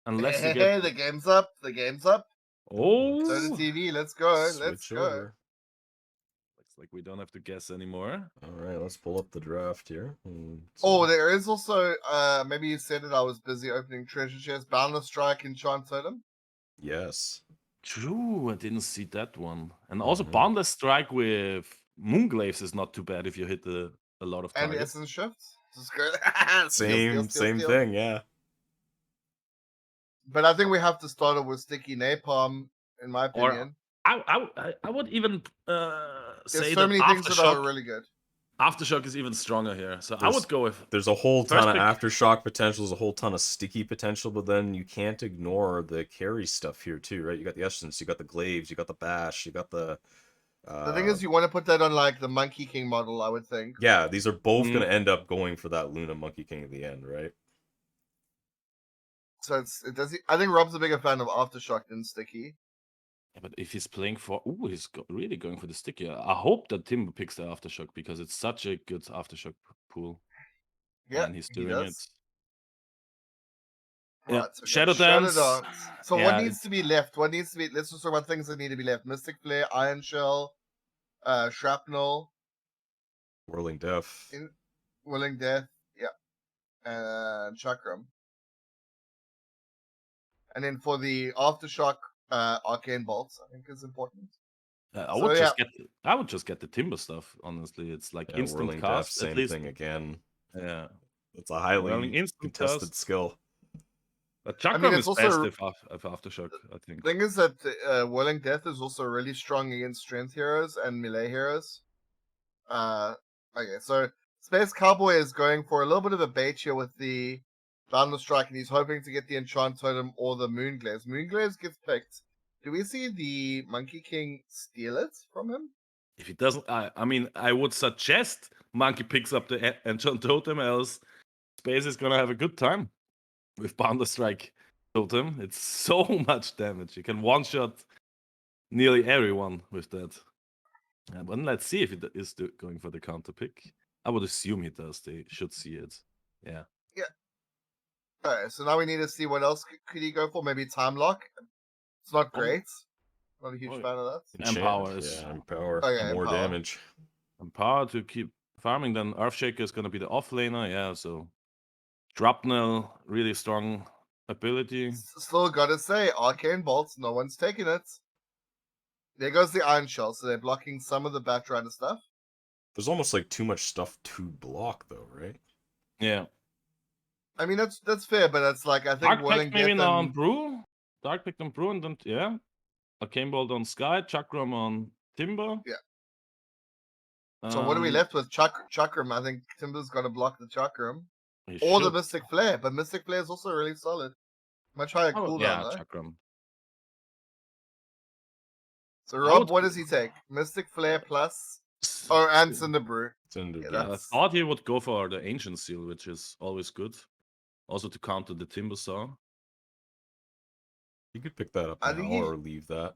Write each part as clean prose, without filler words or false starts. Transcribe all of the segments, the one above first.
Unless you Hey, get... the game's up. The game's up. Oh! So the TV. Let's go. Let's Switch go. over. Looks like we don't have to guess anymore. All right, let's pull up the draft here. Oh, there is also, maybe you said it, I was busy opening treasure chests. Boundless Strike and Chant Totem. Yes. True, I didn't see that one. And also, Mhm. Boundless Strike with Moonglaves is not too bad if you hit a lot of And the targets. Essence Shift. Just go. Same thing, yeah. But I think we have to start off with Sticky Napalm, in my Or opinion. I would even There's say so that many things that are Aftershock, really good. Aftershock is even stronger here. So I would go with... There's a whole First ton of pick. Aftershock potential, there's a whole ton of sticky potential, but then you can't ignore the carry stuff here too, right? You got the Essence, you got the Glaives, you got the Bash, you got the... The thing is, you want to put that on like the Monkey King model, I would think. Yeah, these are both Mhm. going to end up going for that Luna Monkey King at the end, right? So it does. I think Rob's a bigger fan of Aftershock than Sticky. Yeah, but if he's playing for... Ooh, he's really going for the sticky. I hope that Timber picks the Aftershock because it's such a good Aftershock pool. Yeah, And he's he doing does. it. Right, Yeah, so Shadow Dance. So Yeah, what needs to be left? What needs to be? Let's just talk about things that need to be left. Mystic Flare, Iron Shell, Shrapnel, Whirling Death. Willing Death, yeah, and Chakram. And then for the Aftershock, Arcane Bolts, I think is important. I So, would yeah. just get the Timber stuff. Honestly, it's like Yeah, instant Whirling Death, cast. same At least, thing again. yeah. It's a Whirling highly instant contested cast. skill. But I mean, Chakram it's is best also if Aftershock, I think. thing is that Willing Death is also really strong against strength heroes and melee heroes. Okay, so Space Cowboy is going for a little bit of a bait here with the Boundless Strike, and he's hoping to get the Enchant Totem or the Moonglaze. Moonglaze gets picked. Do we see the Monkey King steal it from him? If he doesn't, I mean, I would suggest Monkey picks up the Enchant Totem, else Space is gonna have a good time with Boundless Strike Totem. It's so much damage. You can one-shot nearly everyone with that. But let's see if he is going for the counter pick. I would assume he does. They should see it. Yeah. Yeah. Alright, so now we need to see what else could he go for. Maybe Time Lock. It's not great. Not a huge fan of that. Empower is... Yeah, Empower. Okay, More Empower. damage. Empower to keep farming. Then Earthshaker is going to be the offlaner. Yeah, so Shrapnel, really strong ability. Still gotta say, Arcane Bolts, no one's taking it. There goes the Iron Shell, so they're blocking some of the Batrider stuff. There's almost like too much stuff to block, though, right? Yeah. I mean, that's fair, but it's like, I think Dark Willing pick maybe Death now on and... Brew. Dark pick on Brew and then, yeah. Arcane Bolt on Sky. Chakram on Timber. Yeah. So what are we Um, left with? Chakram. I think Timber's got to block the Chakram. he Or the should. Mystic Flare, but Mystic Flare is also really solid. Much higher Oh, cooldown, yeah, though. Chakram. So Rob, what does he take? Mystic Flare plus... Oh, and Cinder Brew. I thought he would go for the Ancient Seal, which is always good. Also to counter the Timber Saw. You could pick that up I now think he... or leave that.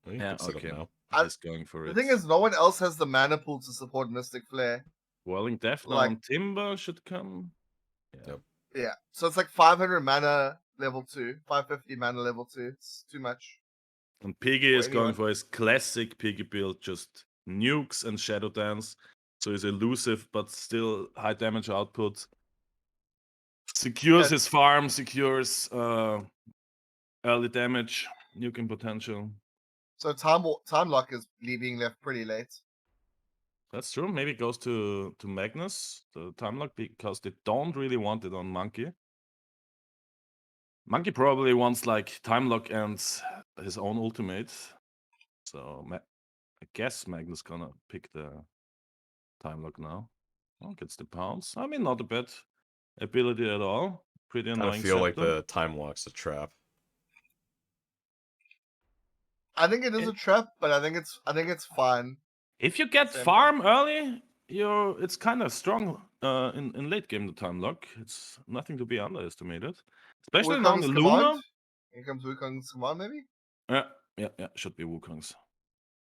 Yeah, Pick it okay. up now. He's going for The it. thing is, no one else has the mana pool to support Mystic Flare. Whirling Death now Like- on Timber should come. Yeah. Yep. Yeah, so it's like 500 mana level 2, 550 mana level 2. It's too much. And Piggy is going anyone. for his classic Piggy build, just nukes and Shadow Dance. So he's elusive, but still high damage output. Secures his farm, secures early damage, nuking potential. So time lock is being left pretty late. That's true. Maybe it goes to Magnus, the time lock, because they don't really want it on Monkey. Monkey probably wants like time lock and his own ultimate. So I guess Magnus gonna pick the time lock now. Oh, gets the pounce. I mean, not a bad ability at all. Pretty Kind annoying. of feel like Scepter. the time lock's a trap. I think it is a trap, but I think it's fine. If you get farm early, it's kind of strong in late game. The time lock, it's nothing to be underestimated, especially now in the Luna. Here comes Wukong's command, maybe. Yeah, should be Wukong's.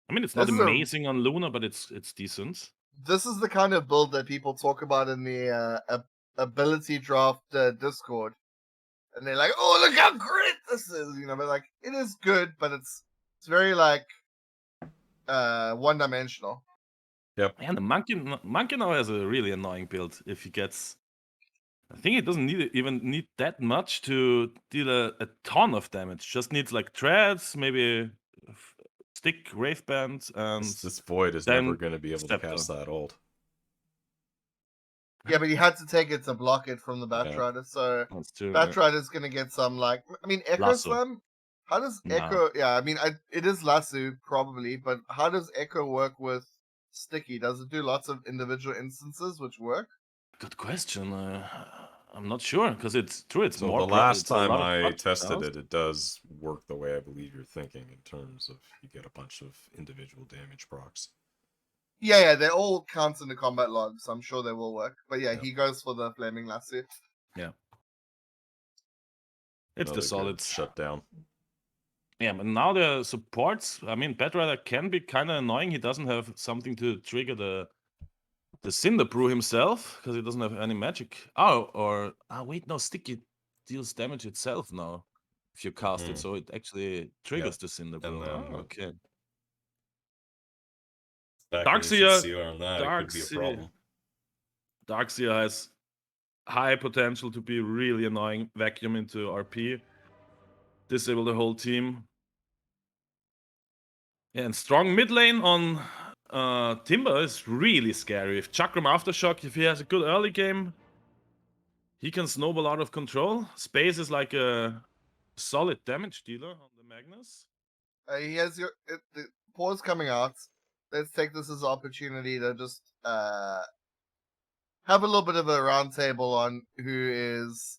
I mean, it's not amazing on Luna, but it's decent. This is the kind of build that people talk about in the ability draft Discord. and they're like, "Oh, look how great this is," you know. But like, it is good, but it's very like one-dimensional. Yep. And the monkey now has a really annoying build. If he gets, I think it doesn't even need that much to deal a ton of damage. Just needs like treads, maybe stick wraith bands, and This void is then never going to be able to scepter. cast that ult. Yeah, but he had to take it to block it from the Yeah. Batrider, so That's true. Batrider's gonna get some like, I mean, Echo Lasso. Slam. How does Nah. Echo? Yeah, I mean, it is Lasso probably, but how does Echo work with Sticky? Does it do lots of individual instances which work? Good question. I'm not sure because it's true. It's So more. the last It's a time lot of I project tested styles. it does work the way I believe you're thinking in terms of you get a bunch of individual damage procs. Yeah, they all count in the combat logs. So I'm sure they will work. But yeah, Yeah. he goes for the Flaming Lasso. Yeah. It's Another the good solids. shutdown. Yeah, but now the supports. I mean, Batrider can be kind of annoying. He doesn't have something to trigger the Cinder Brew himself because he doesn't have any magic. Wait, no, Sticky deals damage itself now if you cast it, so it actually triggers the Cinder Brew. then- Okay. Stacking Darkseer- Seer on that, it could be a Darkseer- problem. Darkseer has high potential to be really annoying. Vacuum into RP. Disable the whole team. Yeah, and strong mid lane on Timber is really scary. If Chakram Aftershock, if he has a good early game, he can snowball out of control. Space is like a solid damage dealer on the Magnus. He has the pause coming out. Let's take this as an opportunity to just have a little bit of a round table on who's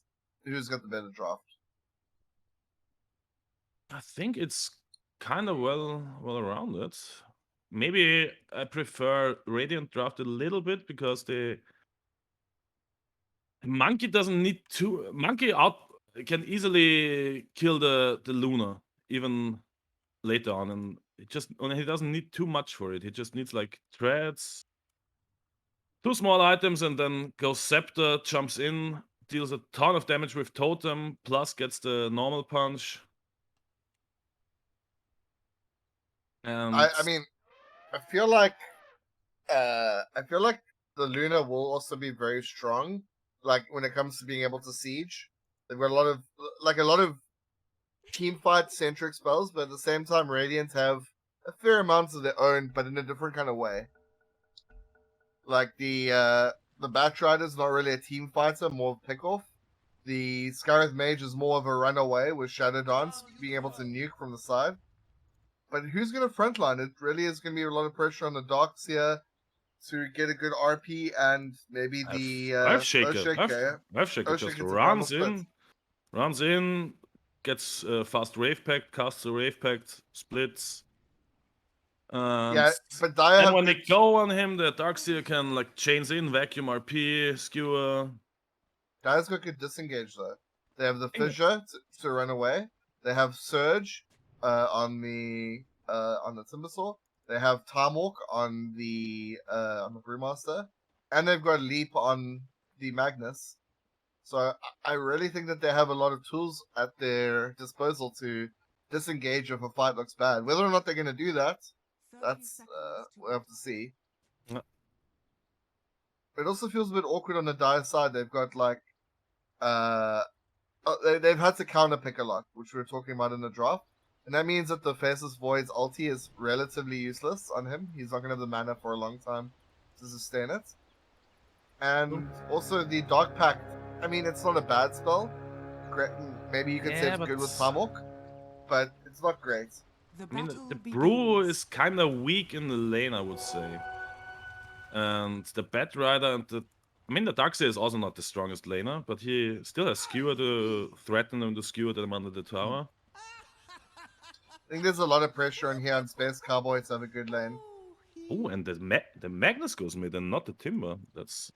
got the better draft. I think it's kind of well rounded. Maybe I prefer Radiant draft a little bit because the Monkey doesn't need to. Monkey out can easily kill the Luna even later on, and he doesn't need too much for it. He just needs like treads, 2 small items, and then goes Scepter, jumps in, deals a ton of damage with Totem, plus gets the normal punch. And I mean, I feel like the Luna will also be very strong. Like when it comes to being able to siege, they've got a lot of team fight centric spells, but at the same time, Radiant have a fair amount of their own, but in a different kind of way. Like the Batrider is not really a team fighter, more of pick off. The Scarith Mage is more of a runaway with Shadow Dance, being able to nuke from the side. But who's going to frontline? It really is going to be a lot of pressure on the Darkseer to get a good RP and maybe the Earthshaker. Earthshaker. Earthshaker just Earthshaker's a primal runs in, gets fast Wave Pact, casts a Wave Pact, splits. Yeah, but Dire And have when they good- go on him, the Darkseer can like chains in, vacuum RP, skewer. Dire's got good disengage though. They have the Yeah. Fissure to run away. They have Surge on the Timbersaw. They have Time Walk on the Brewmaster, and they've got Leap on the Magnus. So I really think that they have a lot of tools at their disposal to disengage if a fight looks bad. Whether or not they're going to do that, that's we'll have to see. Yeah. It also feels a bit awkward on the Dire side. They've got like they've had to counter pick a lot, which we were talking about in the draft. And that means that the Faceless Void's ulti is relatively useless on him. He's not going to have the mana for a long time to sustain it. And also the Dark Pact. I mean, it's not a bad spell. Great, maybe you could say Yeah, it's good with but- Tamok, but it's not great. I mean, the Brew is kind of weak in the lane, I would say. And the Batrider and the... I mean, the Darkseer is also not the strongest laner, but he still has Skewer to threaten him to skewer them under the tower. I think there's a lot of pressure on here on Space Cowboy to have a good lane. Oh, and the Magnus goes mid and not the Timber. That's...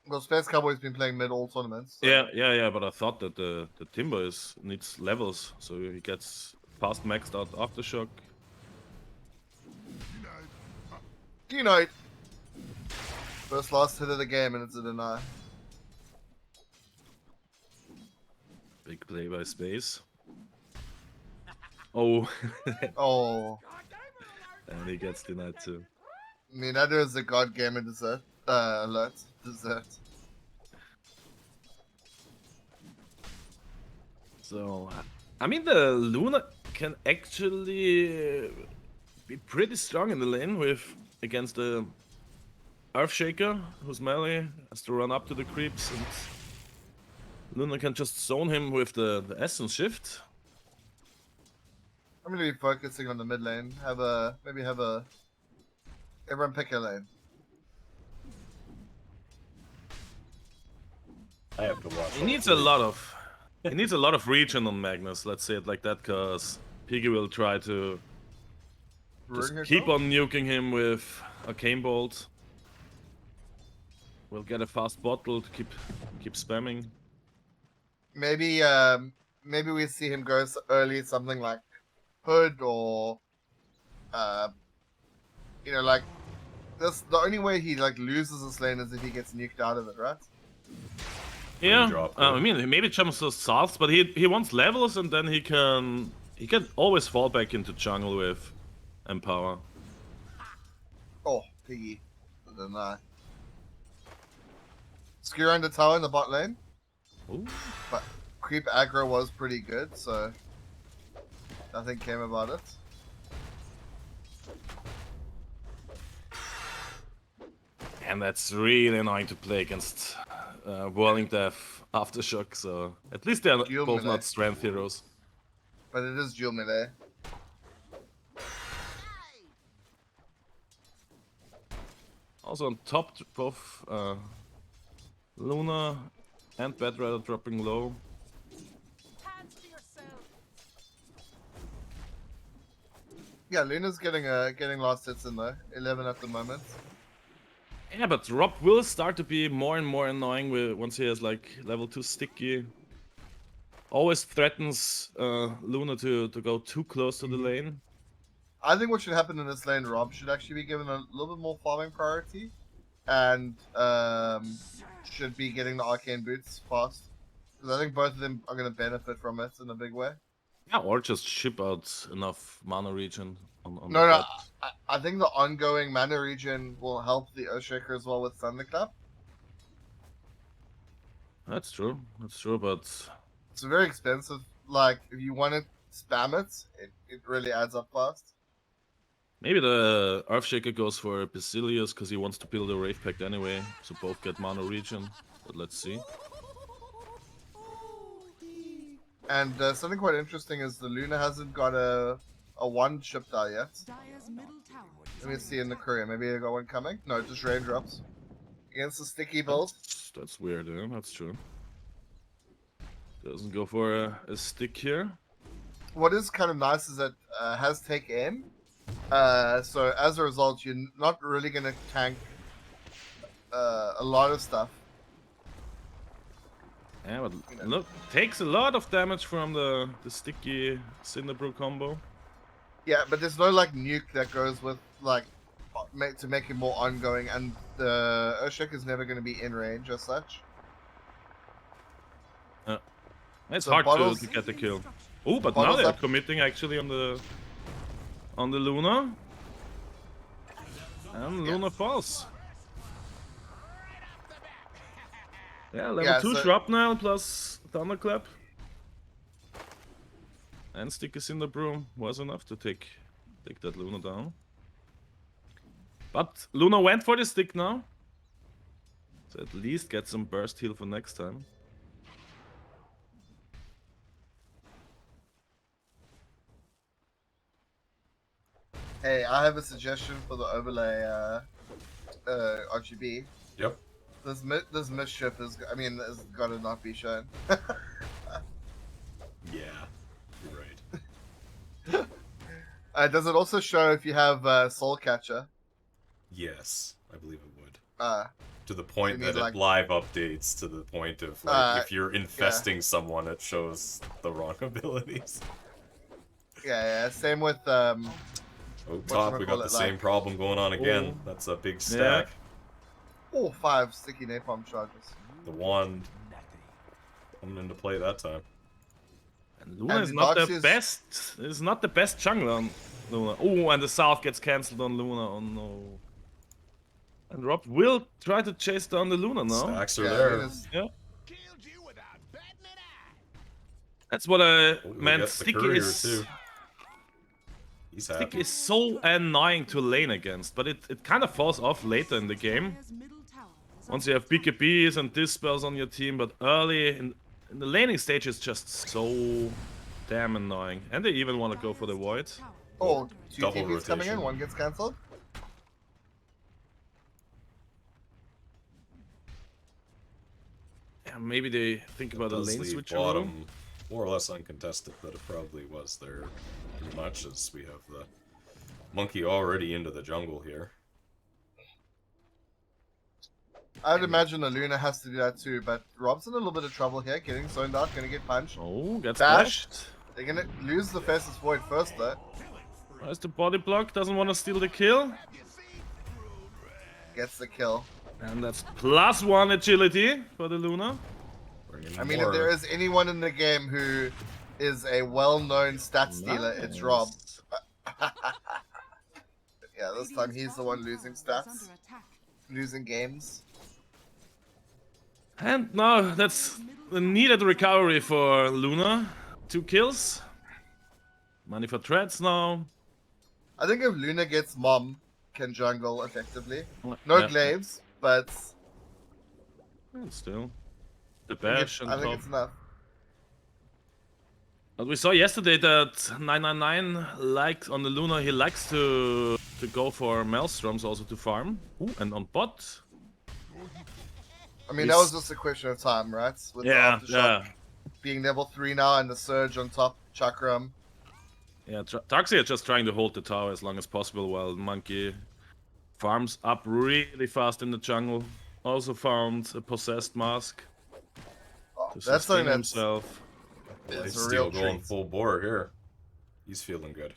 Well, Space Cowboy's been playing mid all tournaments. So. Yeah, but I thought that the Timber needs levels, so he gets fast maxed out Aftershock. G2OP. First last hit of the game and it's a deny. Big play by Space. Oh, Oh, and he gets denied too. I mean, that is a god gamer dessert. Alert. Dessert. So, I mean, the Luna can actually be pretty strong in the lane with against the Earthshaker, who's melee, has to run up to the creeps, and Luna can just zone him with the Essence Shift. I'm gonna be focusing on the mid lane. Maybe have a everyone pick a lane. I have to watch. He needs a lot of region on Magnus, let's say it like that, cause Piggy will try to just Ruin keep herself? on nuking him with Arcane Bolt. We'll get a fast bottle to keep spamming. Maybe maybe we see him go early, something like Hood or you know, like this. The only way he like loses this lane is if he gets nuked out of it, right? Yeah, Drop I Hood. mean maybe jumps to south, but he wants levels, and then he can always fall back into jungle with Empower. Oh, Piggy. Then Skewer under tower in the bot lane, Ooh. but creep aggro was pretty good, so nothing came about it. And that's really annoying to play against Whirling Death Aftershock, so at least they're Dual both melee. not strength heroes. But it is dual melee. Also on top, both Luna and Bedrider dropping low. Yeah, Luna's getting last hits in though. 11 at the moment. Yeah, but Rob will start to be more and more annoying once he has like level 2 sticky. Always threatens Luna to go too close to the lane. I think what should happen in this lane, Rob, should actually be given a little bit more farming priority, and should be getting the arcane boots fast, because I think both of them are going to benefit from it in a big way. Yeah, or just ship out enough mana regen on No, the no, bed. I think the ongoing mana regen will help the Earthshaker as well with Thunderclap. That's true, but It's very expensive. Like, if you want to spam it really adds up fast. maybe the Earthshaker goes for Basilius because he wants to build a Wraith Pact anyway, so both get mana regen. But let's see. And something quite interesting is the Luna hasn't got a one chip die yet. Let me see in the courier. Maybe I got one coming. No, just raindrops against the sticky build. That's weird, yeah, that's true. Doesn't go for a stick here. What is kind of nice is that has take aim. So as a result, you're not really gonna tank a lot of stuff. Yeah, but look, takes a lot of damage from the sticky Cinderbrew combo. Yeah, but there's no like nuke that goes with like to make it more ongoing, and the Earthshaker is never going to be in range as such. It's So hard bottles- to get the kill. Oh, but now bottles they're up. committing actually on the Luna. And Luna falls. Yeah, level 2 so- Shrapnel plus Thunderclap. And Sticky Cinderbrew was enough to take that Luna down. But Luna went for the stick now. So at least get some burst heal for next time. Hey, I have a suggestion for the overlay RGB. Yep. This mischief is, I mean, has got to not be shown. Yeah, you're right. Does it also show if you have Soul Catcher? Yes, I believe it would. To the you point need, that like- it live updates to the point of like if you're yeah. infesting someone, it shows the wrong abilities. Yeah, same with Oh, top, we got Whatchamacallit, the same like- problem going on again. Oh. That's a big stack. 5 sticky napalm charges. The wand coming into play that time. And Luna And is not the Darkseid is- best. Is not the best jungler on Luna. Oh, and the South gets cancelled on Luna. Oh no. And Rob will try to chase down the Luna now. Stacks are Yeah, there. Luna's- Yeah. That's what I Oh, we meant. get the Sticky courier is too. He's Sticky happy. is so annoying to lane against, but it kind of falls off later in the game. Once you have BKBs and dispels on your team, but early in the laning stage is just so damn annoying. And they even want to go for the void. Oh, two Double TPs coming in, rotation. one gets cancelled. Yeah, maybe they think about a Does lane leave switch. bottom more or less uncontested, but it probably was there pretty much, as we have the monkey already into the jungle here. I'd imagine a Luna has to do that too, but Rob's in a little bit of trouble here, getting zoned out, gonna get punched. Oh, gets Bashed. bashed. They're gonna lose the fastest void first though. Where's the body block? Doesn't want to steal the kill. Gets the kill. And that's +1 agility for the Luna. Bringing I mean, more. if there is anyone in the game who is a well-known stat stealer, it's Rob. Yeah, this time he's the one losing stats, losing games. And now that's the needed recovery for Luna. 2 kills. Money for treads now. I think if Luna gets Mom, can jungle effectively. No Yeah. glaives, but And still. The I think bash it's- and I think top. it's enough. But we saw yesterday that 999 likes on the Luna, he likes to go for Maelstroms also to farm. Ooh, and on bot. I mean, that was just a question of time, right? With the Yeah, Aftershock yeah. being level 3 now and the Surge on top, Chakram. Yeah, Darkseid is just trying to hold the tower as long as possible while Monkey farms up really fast in the jungle. Also found a possessed mask Oh, to that's sustain something that's himself. it's a Lifesteal real going treat. full bore here. He's feeling good.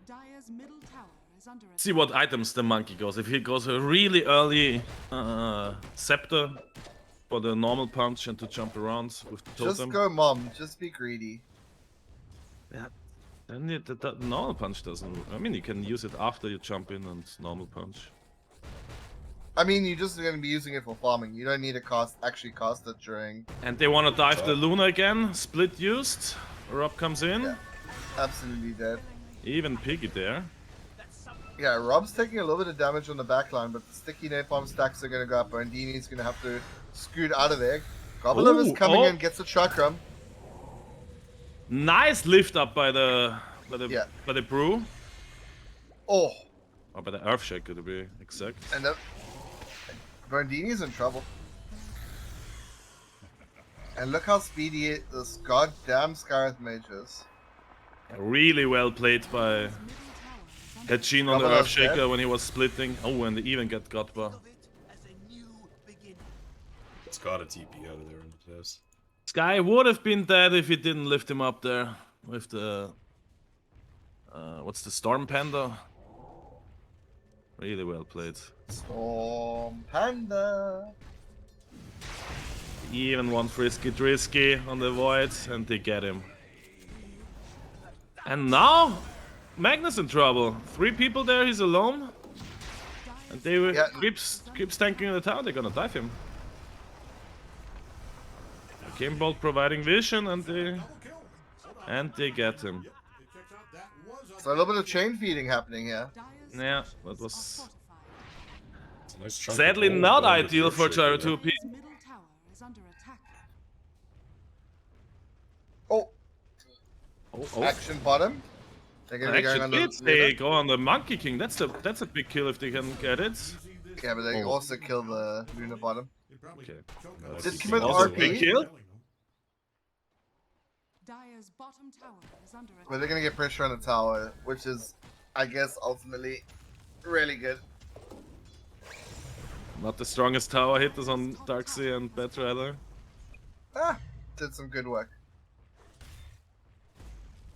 Dire's middle tower is under See what items the Monkey goes. If he goes a really early Scepter for the normal punch and to jump around with the Just totem. go Mom, just be greedy. Yeah, then the normal punch doesn't. I mean, you can use it after you jump in and normal punch. I mean, you're just going to be using it for farming. You don't need to actually cast it during. And they want to dive the Luna again. Split used. Rob comes in. Yeah. Absolutely dead. Even Piggy there. Yeah, Rob's taking a little bit of damage on the backline, but the sticky napalm stacks are going to go up. Bandini's going to have to scoot out of there. Goblin is Ooh, coming oh. in, gets a chakram. Nice lift up by the Yeah. by the brew. Oh, Or by the Earthshaker to be exact. and then Bandini's in trouble. And look how speedy this goddamn Scarlet Mage is. Really well played by Hedgin on the Goblin is Earthshaker dead. when he was splitting. Oh, and they even get Godba. It's got a TP out of there into this. Sky would have been dead if he didn't lift him up there with the what's the Storm Panda? Really well played. Storm Panda. Even one frisky drisky on the void and they get him. And now Magnus in trouble. 3 people there, he's alone. And they were Yeah. keeps tanking the tower, they're gonna dive him. Game Bolt providing vision and they get him. So a little bit of chain feeding happening here. Yeah, that was It's a nice chunk of sadly gold not going to ideal for Earthshaker Gyro there. 2P. middle tower is under attack. Oh, Oh, action bottom. They're gonna be going Action on bits, the they go on the Monkey King. That's a big kill if they can get it. Yeah, but they Oh. also kill the Luna bottom. Okay. Did TP commit also RP? Big kill. Dire's bottom tower is under attack. But they're gonna get pressure on the tower, which is, I guess, ultimately really good. Not the strongest tower hitters on Darkseid and Batrider. Ah, did some good work.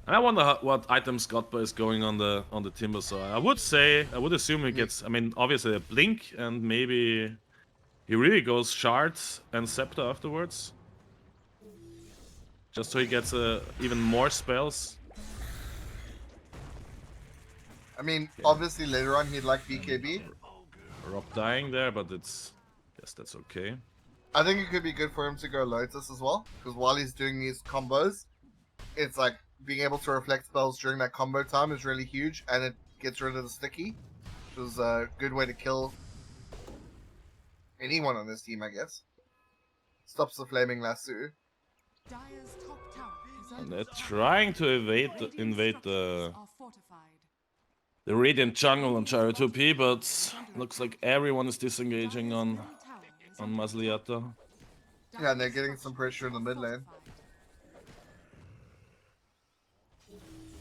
And I wonder what items Godba is going on the Timber side. I would assume he gets. I mean, obviously a blink and maybe he really goes shards and scepter afterwards. Just so he gets even more spells. I mean, obviously later on he'd like BKB. Rob dying there, but it's... Guess that's okay. I think it could be good for him to go Lotus as well, because while he's doing these combos, it's like being able to reflect spells during that combo time is really huge, and it gets rid of the sticky, which is a good way to kill anyone on this team, I guess. Stops the flaming lasso. Dire's top tower is And under they're attack. trying to invade the Radiant jungle on G2OP, but looks like everyone is disengaging on Maslyata. Yeah, and they're getting some pressure in the mid lane.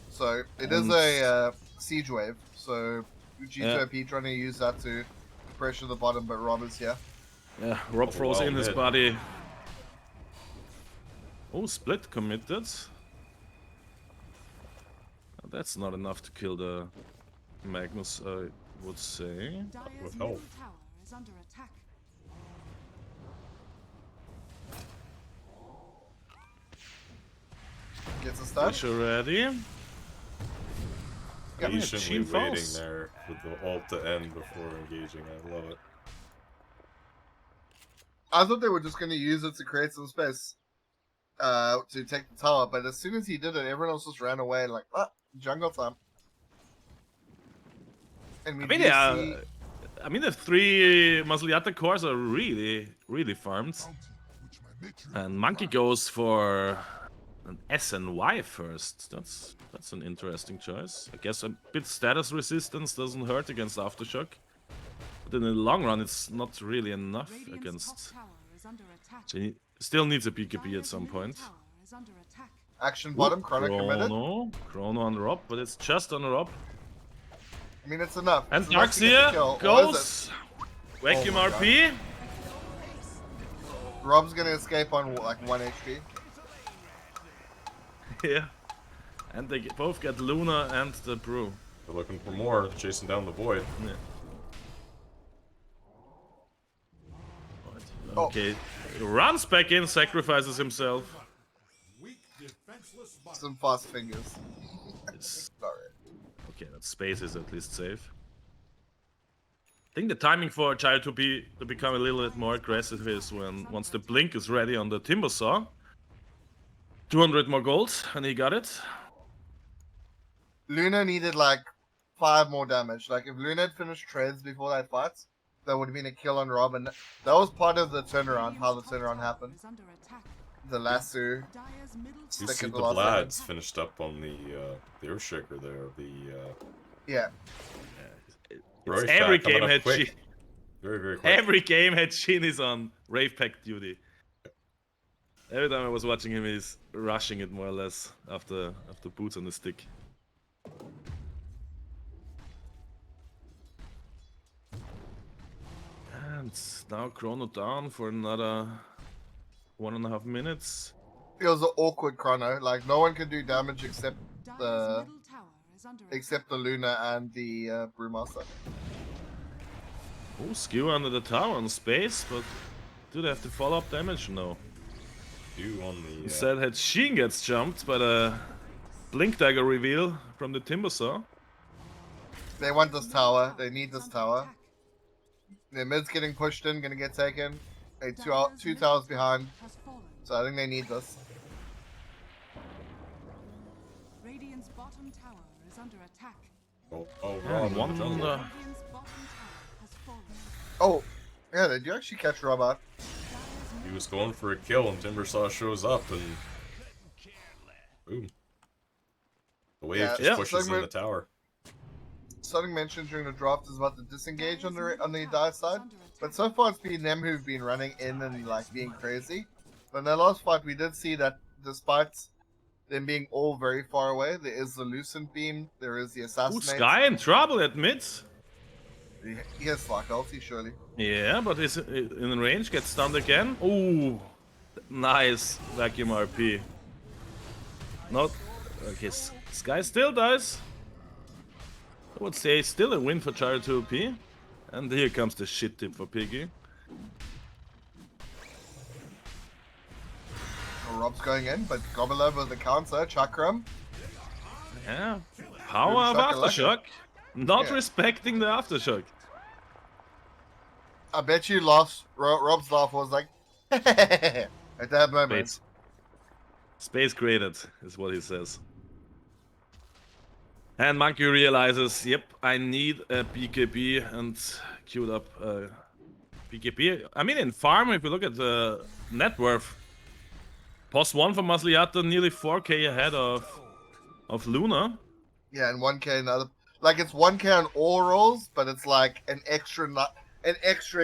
So it is a siege wave. So G2OP trying to use that to pressure the bottom, but Rob is here. Yeah, Rob froze well, in his mid. body. Oh, split committed. That's not enough to kill the Magnus, I would say. Dire's With middle health. tower is under attack. Gets a stun. Fish ready. Yeah, Patiently Sheen waiting falls. there with the ult to end before engaging. I love it. I thought they were just going to use it to create some space to take the tower, but as soon as he did it, everyone else just ran away like, jungle time. And we I mean, do yeah. see... I mean, the 3 Maslyata cores are really farmed. And Monkey goes for an S and Y first. That's an interesting choice. I guess a bit status resistance doesn't hurt against Aftershock. But in the long run, it's not really enough Radiant's against... top tower is under attack. So he still needs a BKB at Dire's some middle point. tower is under attack. Action bottom, Chrono committed. Chrono on Rob, but it's just on Rob. I mean, it's enough. And It's enough to get the Darkseer kill. What is goes. Vacuum Oh my RP. it? Rob's gonna escape on like 1 HP. Yeah. And they both get Luna and the Brew. They're looking for more, chasing down the void. Yeah. Oh. Okay. He runs back in, sacrifices himself. Some fast fingers. It's... Sorry. Okay, that space is at least safe. I think the timing for G2OP to become a little bit more aggressive is when once the blink is ready on the Timber Saw. 200 more gold, and he got it. Luna needed like 5 more damage. Like if Luna had finished trades before that fight, that would have been a kill on Rob, and that was part of the turnaround, how the turnaround happened. Is under attack. The lasso. Dire's middle You Stick see at the the last Vlad's finished up on the Earthshaker there. Yeah. Roy's Every back, coming game up had quick. Sheen. Very quick. Every game had Sheen is on Rave Pack duty. Every time I was watching him, he's rushing it more or less after boots on the stick. And now Chrono down for another 1.5 minutes. It was an awkward chrono. Like no one could do damage except Dire's the middle tower is under except the Luna and the Brewmaster. Oh, skew under the tower on space, but do they have to follow up damage? No. You on the Instead, had Sheen gets jumped by the Blink Dagger reveal from the Timber Saw. They want this tower. They need this under tower. attack. Their mid's getting pushed in, gonna get taken. Hey, Dire's two middle towers tower behind. has fallen. So I think they need this. Radiant's bottom tower is under attack. oh Yeah, Rob in the one jungle. Radiant's bottom tower has fallen. Oh, yeah, did you actually catch Rob out? Dire's He was going for a kill and Timbersaw shows up and boom. The wave Yeah, just pushes in segment- the tower. Something mentioned during the draft is about the disengage on the middle Dire tower is side. under attack. But so far it's been them who've been running in and like being crazy. But in the last fight we did see that despite them being all very far away, there is the Lucent Beam, there is the Ooh, Assassinate. Sky in trouble, admits. He has Slack ulti, surely. Yeah, but is in range, gets stunned again. Ooh, nice vacuum RP. Not okay. Sky still dies. I would say still a win for G2OP. And here comes the shit tip for Piggy. Rob's going in, but Gobbler with the counter, Chakram. Yeah. Power of Shakalaka. Aftershock. Not Yeah. respecting the Aftershock. I bet you Rob's laugh was like, at that moment. Space created, is what he says. And Monkey realizes, yep, I need a BKB and queued up BKB. I mean, in farm, if you look at the net worth, post 1 for Maslyata, nearly 4k ahead of Luna. Yeah, and 1k another. Like, it's 1k on all rolls, but it's like an extra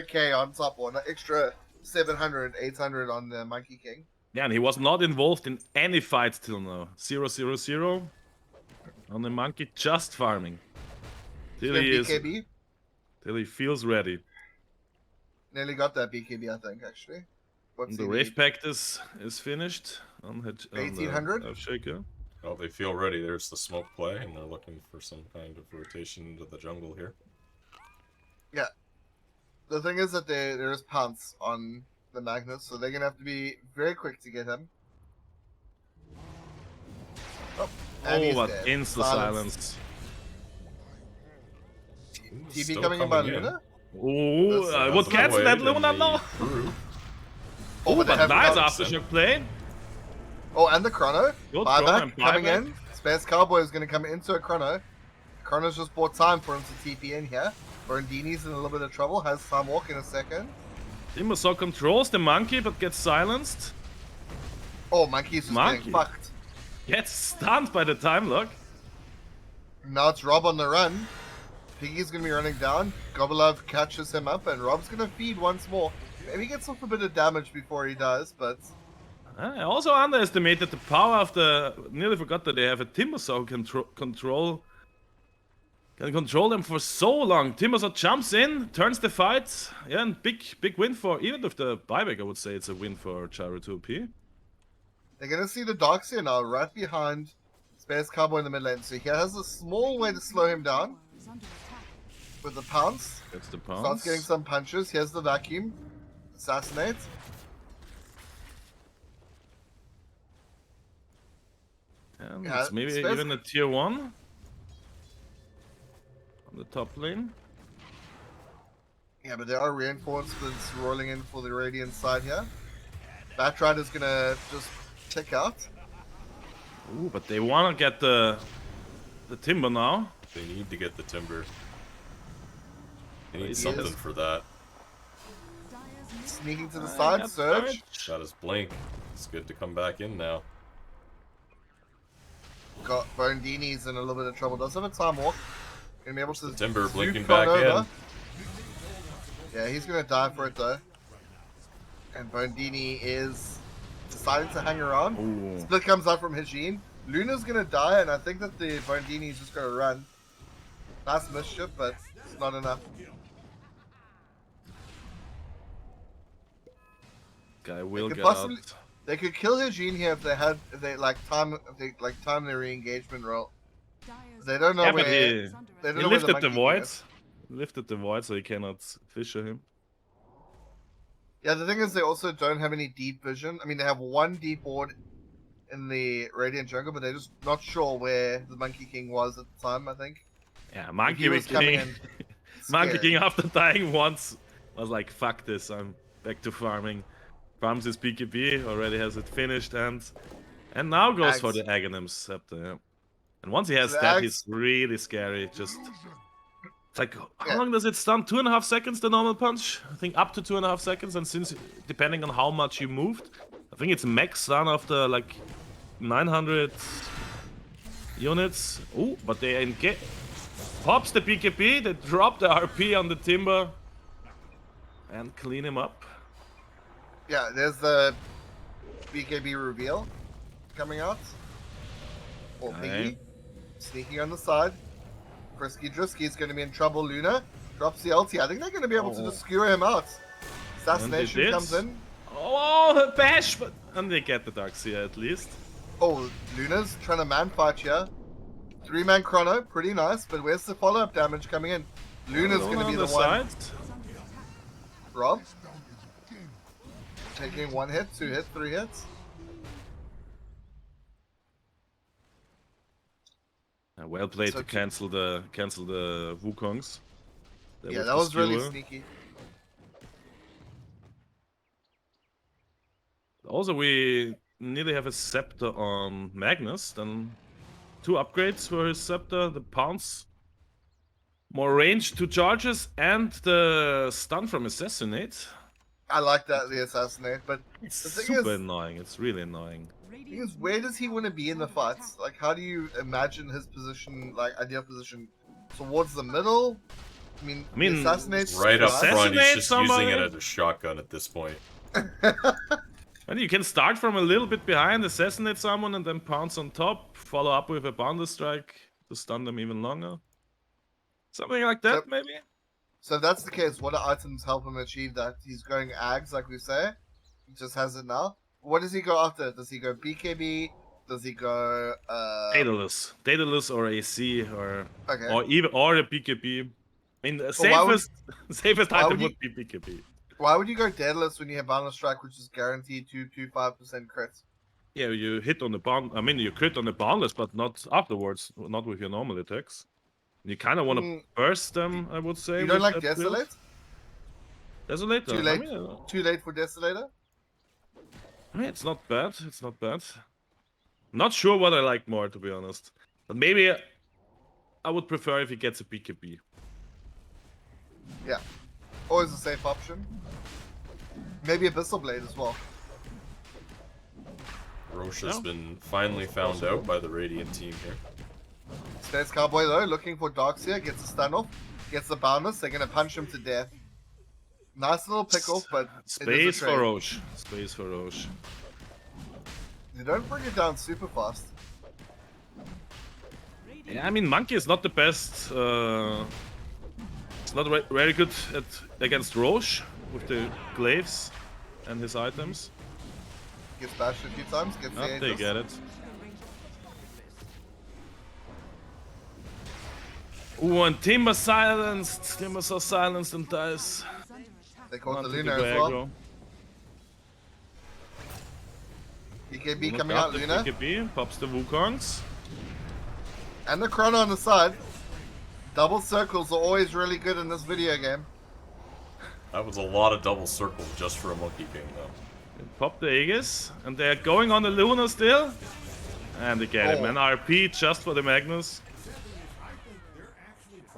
k on top, or an extra 700, 800 on the Monkey King. Yeah, and he was not involved in any fights till now. 0-0-0 on the Monkey, just farming. Till BKB. Till he feels ready. Nearly got that BKB, I think, actually. What's And the he Rave need? Pact is finished on 1800? Shaker. Well, they feel ready. There's the smoke play, and they're looking for some kind of rotation into the jungle here. Yeah. The thing is that there is pounce on the Magnus, so they're gonna have to be very quick to get him. Oh, and he's but dead. insta silence. TP Still coming in by Luna? Ooh, I would Out of the cancel way, that then Luna the now. brew. Oh, But they have nice pounce. Aftershock play. Oh, and the Chrono. Good Buyback Chrono, coming buyback. in. Space Cowboy is going to come into a Chrono. Chrono's just bought time for him to TP in here. Brandini's in a little bit of trouble. Has time walk in a second. Timbersaw controls the Monkey, but gets silenced. Oh, Monkey's just Monkey. getting fucked. Gets stunned by the time lock. Now it's Rob on the run. Piggy's going to be running down. Gobblev catches him up, and Rob's going to feed once more. Maybe he gets off a bit of damage before he dies, but... I also underestimated the power of the... Nearly forgot that they have a Timbersaw who can control them for so long. Timbersaw jumps in, turns the fight. Yeah, and big win for... Even with the buyback, I would say it's a win for G2OP. They're going to see the Darkseer now right behind Space Cowboy in the mid lane. So he has a small way to slow him down Is under attack. with the pounce. That's the Starts pounce. getting some punches. Here's the vacuum. Assassinate. And Yeah, it's maybe Space- even a tier 1 on the top lane. Yeah, but there are reinforcements rolling in for the Radiant side here. Batrider's gonna just tick out. Ooh, but they want to get the Timber now. They need to get the timber. They need He something is. for that. Dyer's middle Sneaking to the I side, got Surge. Got his blink. It's good to come back in now. Got Bondini's in a little bit of trouble. Does have a time walk. Gonna be able to Timber zoom blinking Kron back over. in. Yeah, he's gonna die for it though. And Bondini is deciding to hang around. Ooh. Split comes out from Hijin. Luna's gonna die, and I think that the Bondini is just gonna run. Nice mischief, but it's not enough. Guy will could get possibly- out. They could kill Hijin here if they time their re-engagement roll. Dyer's They don't know Yeah, but where. he is under They attack. don't know where the lifted the Monkey void. is. Lifted the void, so he cannot fisher him. Yeah, the thing is they also don't have any deep vision. I mean, they have one deep ward in the Radiant jungle, but they're just not sure where the Monkey King was at the time, I think. Yeah, If Monkey he was coming King. in Monkey scared. King after dying once was like, fuck this, I'm back to farming. Farms his BKB, already has it finished, and now goes for Ags. the Aghanim Scepter. Yeah. And once he has The that, Ags- he's really scary. Just it's like, how Yeah. long does it stun? 2.5 seconds, the normal punch? I think up to 2.5 seconds, and since, depending on how much you moved, I think it's max stun after like 900 units. Oh, but they engage. Pops the BKB, they drop the RP on the Timber, and clean him up. Yeah, there's the BKB reveal coming out. Or Okay. Piggy. Sneaking on the side. Frisky Drisky's going to be in trouble. Luna drops the ulti. I think they're going to be able to just skewer him out. Assassination did. comes in. Oh, bash! But, and they get the Darkseer at least. Oh, Luna's trying to man fight here. 3-man chrono, pretty nice, but where's the follow-up damage coming in? Luna's going to on be the one. side. Is under attack. Rob? Taking 1 hit, 2 hits, 3 hits. Well played So to cancel the Wukongs. Yeah, that was really skewer. sneaky. Also, we nearly have a scepter on Magnus. Then 2 upgrades for his scepter: the pounce, more range, 2 charges, and the stun from assassinate. I like that, the assassinate, but It's the thing super is, annoying. It's really annoying. where does he want to be in the fights? Like, how do you imagine his position, like, ideal position? Towards the middle? I mean, I mean, the assassinate's Right up nice. front, he's Assassinate just somebody? using it as a shotgun at this point. And you can start from a little bit behind, assassinate someone, and then pounce on top, follow up with a Bounder Strike to stun them even longer. Something like that, So- maybe? So if that's the case, what items help him achieve that? He's going Ags, like we say. He just has it now. What does he go after? Does he go BKB? Does he go Daedalus or AC or Okay. or a BKB. I mean, the why would- safest why item would would be BKB. Why would you go Daedalus when you have Boundless Strike, which is guaranteed 225% crit? Yeah, you hit on the bound. I mean, you crit on the boundless, but not afterwards, not with your normal attacks. You kind of want to burst them, I would say. You don't with like that build. Desolate? Desolator. Too late. I mean, Too late for Desolator? it's not bad. It's not bad. Not sure what I like more, to be honest. But maybe I would prefer if he gets a BKB. Yeah. Always a safe option. Maybe Abyssal Blade as well. Roche has Yeah. been finally found out by the Radiant team here. Space Cowboy though, looking for Darkseer, gets a stun off, gets the boundless, they're gonna punch him to death. Nice little pickle, but Space for trade. Roche. Space for Roche. They don't bring it down super fast. Yeah, I mean, Monkey is not the best. It's not very good against Roche with the glaives and his items. Gets bashed a few times, gets the Oh, they Aegis. get it. Ooh, and Timber silenced. Timbers are silenced and dies. They caught the Onto Luna as well. aggro. BKB Luna coming got out, the Luna. BKB, pops the Wukongs. And the Chrono on the side. Double circles are always really good in this video game. That was a lot of double circle just for a Monkey King, though. They pop the Aegis, and they're going on the Luna still. And they get it, man. RP just for the Magnus.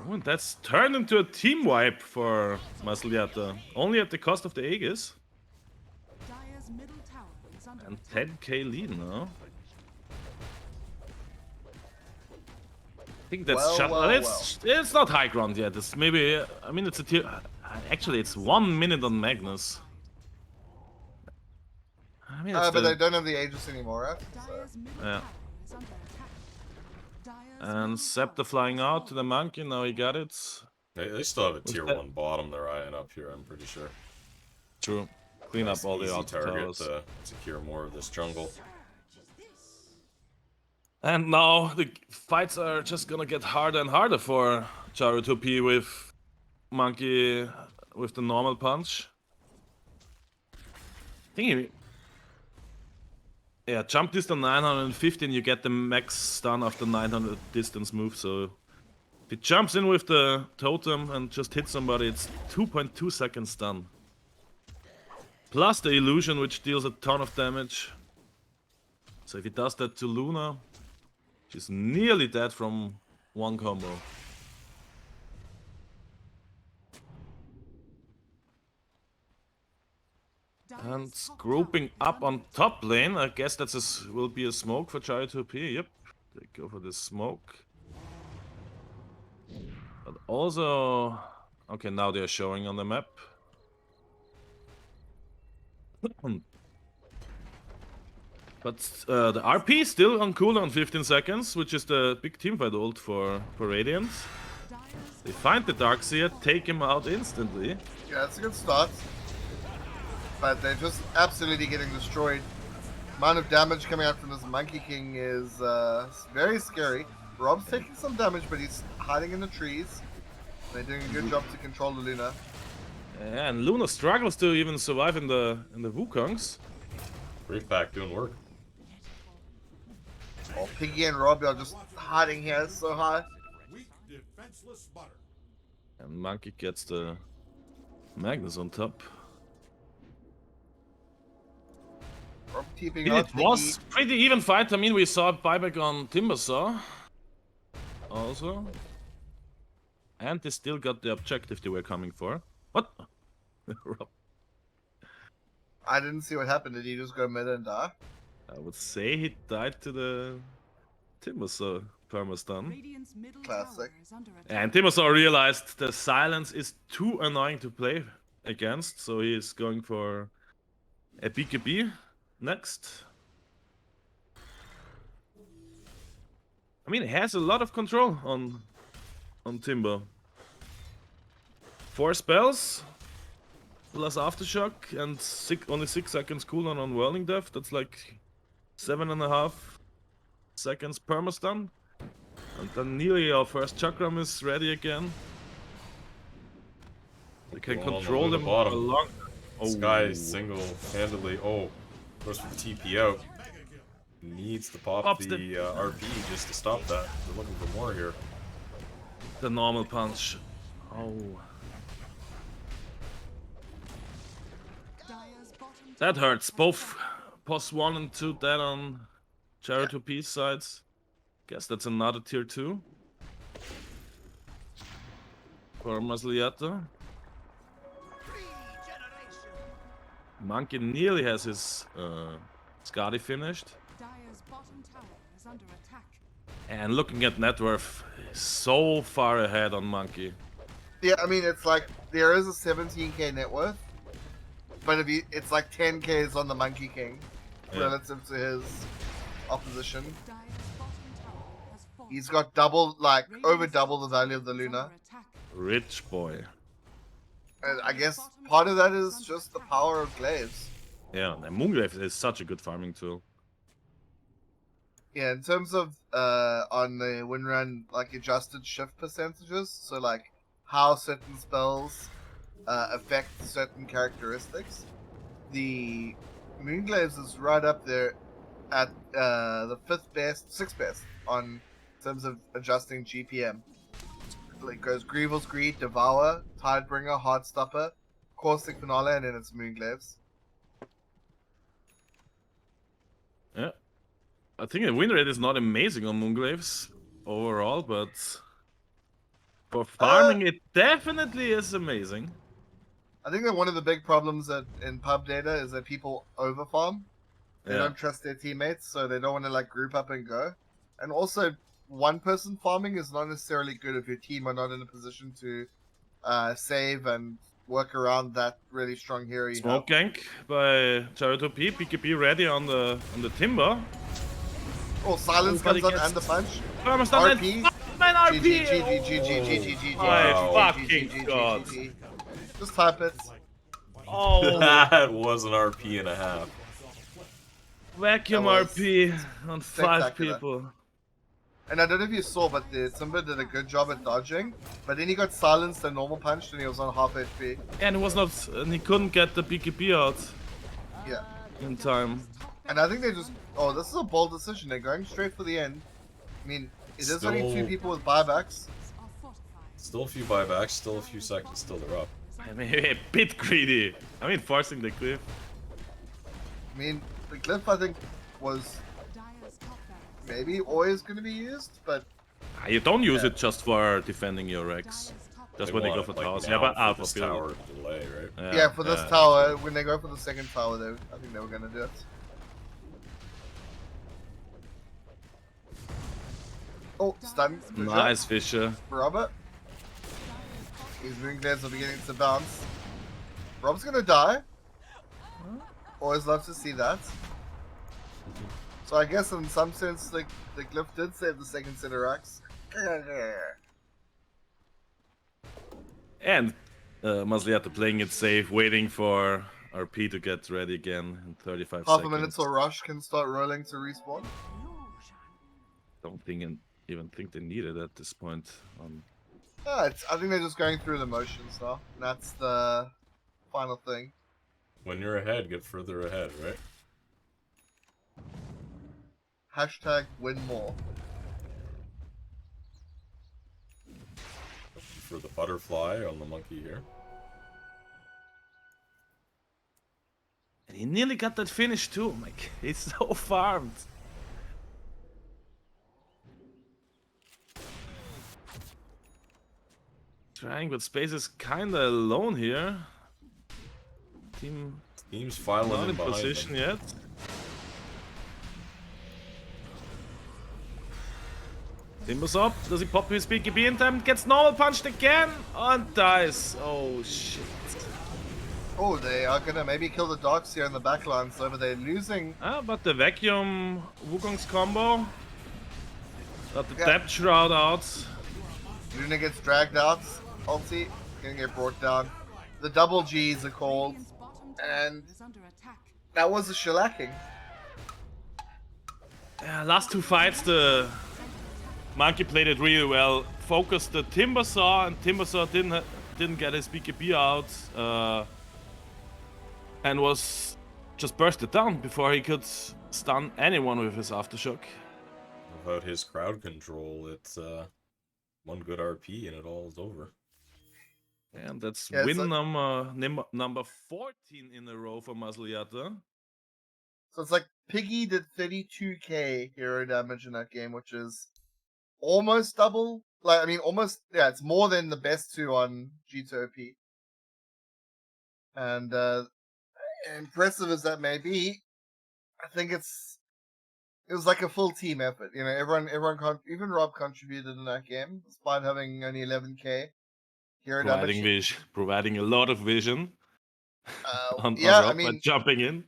Oh, and that's turned into a team wipe for Maslyata. Only at the cost of the Aegis. Dire's middle tower is under And attack. 10k lead now. I think that's Well, it's not high ground yet. It's maybe, I mean, it's a tier. Actually, it's 1 minute on Magnus. I mean, it's But they don't have the Aegis anymore, right? So. Dire's middle Yeah. tower is under attack. Dire's And middle Scepter tower flying is out under to the monkey. Now he got it. They still have a tier that- 1 bottom they're eyeing up here, I'm pretty sure. True. Clean Nice, up all the easy outer target towers. to secure more of this jungle. And now the fights are just gonna get harder and harder for G2OP with Monkey with the normal punch. I think yeah, jump distance 950 and you get the max stun after 900 distance move, so if he jumps in with the totem and just hits somebody, it's 2.2 seconds stun. Plus the illusion, which deals a ton of damage. So if he does that to Luna, she's nearly dead from one combo. And Dire's top grouping tower is up on under top lane, I guess that will be a smoke for G2OP. Yep, they go for the smoke. But also, okay, now they're showing on the map. But the RP is still on cooldown 15 seconds, which is the big teamfight ult for Radiant. Dire's They find the Darkseer, take him out instantly. Yeah, that's a good start. But they're just absolutely getting destroyed. Amount of damage coming out from this Monkey King is very scary. Rob's taking some damage, but he's hiding in the trees. They're doing a good job to control the Luna. Yeah, and Luna struggles to even survive in the Wukongs. Great back doing work. Oh, Piggy and Robbie are just hiding here so high. And Monkey gets the Magnus on top. Rob keeping It out. Piggy. was pretty even fight. I mean, we saw buyback on Timbersaw also. And they still got the objective they were coming for. What? Rob, I didn't see what happened. Did he just go mid and die? I would say he died to the Timbersaw permastun. Radiant's middle Classic. tower is under attack. And Timbersaw realized the silence is too annoying to play against, so he is going for a BKB next. I mean, he has a lot of control on Timber. 4 spells plus Aftershock and only 6 seconds cooldown on Whirling Death. That's like 7.5 seconds permastun. And then nearly our first Chakram is ready again. We can Well, control on the them bottom. a long. This guy is single-handedly. Oh, goes for the TP out. Needs to pop Pops the RP just to stop that. We're looking for more here. The normal punch. Oh. Dire's bottom That tower hurts. has Both fallen. POS 1 and 2 dead on G2OP sides. Guess that's another tier 2. For Maslyata. Monkey nearly has his Skadi finished. Dire's bottom tower is under attack. And looking at net worth, so far ahead on Monkey. Yeah, I mean, it's like there is a 17k net worth, but if it's like 10k's on the Monkey King Yeah. relative to his opposition. Dire's bottom tower has fallen. He's got double, like over Radiant's double the top value of the tower is Luna. under attack. Rich boy. And I guess part of that is just the power of glaives. Yeah, and Moonglaive is such a good farming tool. Yeah, in terms of on the win run, like adjusted shift percentages, so like how certain spells affect certain characteristics, the Moonglaves is right up there at the 6th best on in terms of adjusting GPM. It goes Grievel's Greed, Devour, Tidebringer, Heartstopper, Caustic Finale, and then it's Moonglaves. Yeah. I think the win rate is not amazing on Moonglaves overall, but for farming it definitely is amazing. I think that one of the big problems in pub data is that people overfarm. They Yeah. don't trust their teammates, so they don't want to like group up and go. And also, one person farming is not necessarily good if your team are not in a position to save and work around that really strong hero you have. Smoke gank by G2OP, BKB ready on the Timber. Oh, silence Everybody comes on gets- and the punch. Permastun RP. and man RP! My fucking god. Just type it. Oh, That was an RP and a half. vacuum That was RP on 5 spectacular. people. And I don't know if you saw, but the Simba did a good job at dodging. But then he got silenced and normal punched and he was on half HP. And it was not, and he couldn't get the BKB out Yeah. in time. And I think they just... Oh, this is a bold decision. They're going straight for the end. I mean, it is only 2 Still- people with buybacks. Are fortified. Still a few buybacks, still a few seconds till they're up. I mean, a bit greedy. I mean, forcing the cliff. I mean, the glyph, I think, was Dire's top barracks. maybe always going to be used, but... You don't use Yeah. it just for defending your Rex. Dire's top That's They when they go want for it, like, towers. now Yeah, but for Alpha this build. tower delay, right? Yeah, for this tower, when they go for the second tower, I think they were going to do it. Oh, stun. Good job. Nice, Fisher. Robert. His Moonglaves are beginning to bounce. Rob's gonna die. Always love to see that. So I guess in some sense the glyph did save the second set of racks. And Maslyata playing it safe, waiting for RP to get ready again in 35 Half seconds. a minute till Rush can start rolling to respawn. Don't even think they need it at this point. I think they're just going through the motions now. And that's the final thing. When you're ahead, get further ahead, right? Hashtag win more. For the butterfly on the monkey here. And he nearly got that finish too. Like, he's so farmed. Trying, but Space is kinda alone here. Team's filing not in in behind position them. yet. Timbers up. Does he pop his BKB in time? Gets normal punched again and dies. Oh shit. Oh, they are gonna maybe kill the dogs here in the backline, so they're losing. Ah, but the vacuum Wukong's combo. Got the Yeah. depth shroud out. Luna gets dragged out. Ulti gonna get brought down. The double G's are called, Radiant's bottom tower and is under attack. that was a shellacking. Yeah, last two fights the monkey played it really well. Focused the Timbersaw, and Timbersaw didn't get his BKB out, and was just bursted down before he could stun anyone with his aftershock. Without his crowd control, it's one good RP and it all is over. And that's Yeah, win so- number 14 in a row for Maslyata. So it's like Piggy did 32k hero damage in that game, which is almost double. Like, I mean, almost, yeah, it's more than the best two on G2OP. And impressive as that may be, I think it was like a full team effort. You know, everyone, even Rob contributed in that game, despite having only 11k hero damage. Providing a lot of vision on Yeah, Rob by jumping in.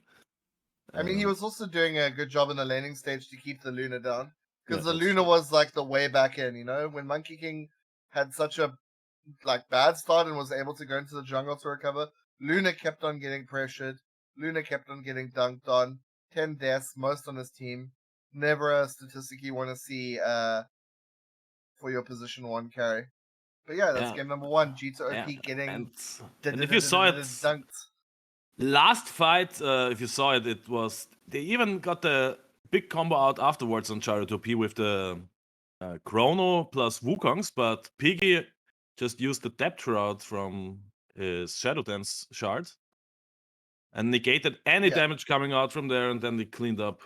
I mean, he was also doing a good job in the laning stage to keep the Luna down. Because Yeah, the that's Luna true. was like the way back in, you know? When Monkey King had such a bad start and was able to go into the jungle to recover, Luna kept on getting pressured. Luna kept on getting dunked on. 10 deaths, most on his team. Never a statistic you want to see for your position 1 carry. But yeah, that's Yeah. game number 1. G2OP Yeah, getting and if you saw it dunked. last fight, if you saw it, it was they even got the big combo out afterwards on G2OP with the Chrono plus Wukongs, but Piggy just used the depth shroud from his Shadow Dance shard and negated any Yeah. damage coming out from there, and then they cleaned up.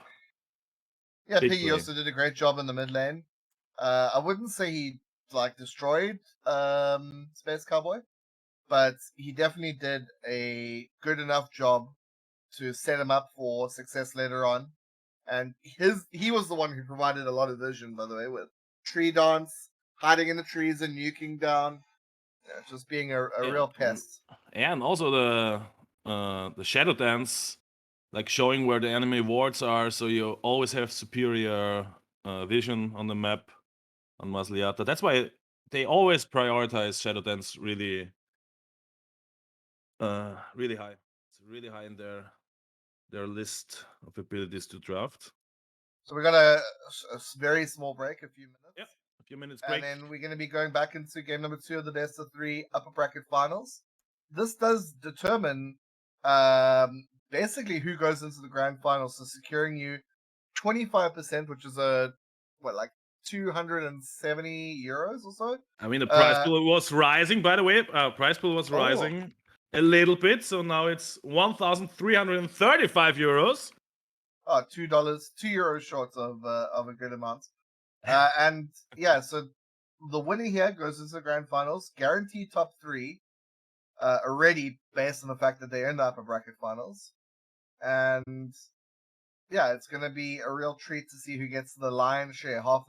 Yeah, Big Piggy play. also did a great job in the mid lane. I wouldn't say he destroyed Space Cowboy, but he definitely did a good enough job to set him up for success later on. And he was the one who provided a lot of vision, by the way, with tree dance, hiding in the trees and nuking down, just being a real pest. And also the Shadow Dance, like showing where the enemy wards are, so you always have superior vision on the map on Maslyata. That's why they always prioritize Shadow Dance really really high. It's really high in their list of abilities to draft. So we got a very small break, a few minutes. Yep, a few minutes break. And then we're going to be going back into game number 2 of the best of 3 upper bracket finals. This does determine basically who goes into the grand finals, so securing you 25%, which is like 270 euros or so. I mean, the prize pool was rising, by the way. Prize pool was rising a little bit, so now it's 1,335 euros. Oh, $2, €2 short of a good amount. And yeah, so the winner here goes into the grand finals, guaranteed top 3, already based on the fact that they end up in bracket finals. And yeah, it's going to be a real treat to see who gets the lion's share, half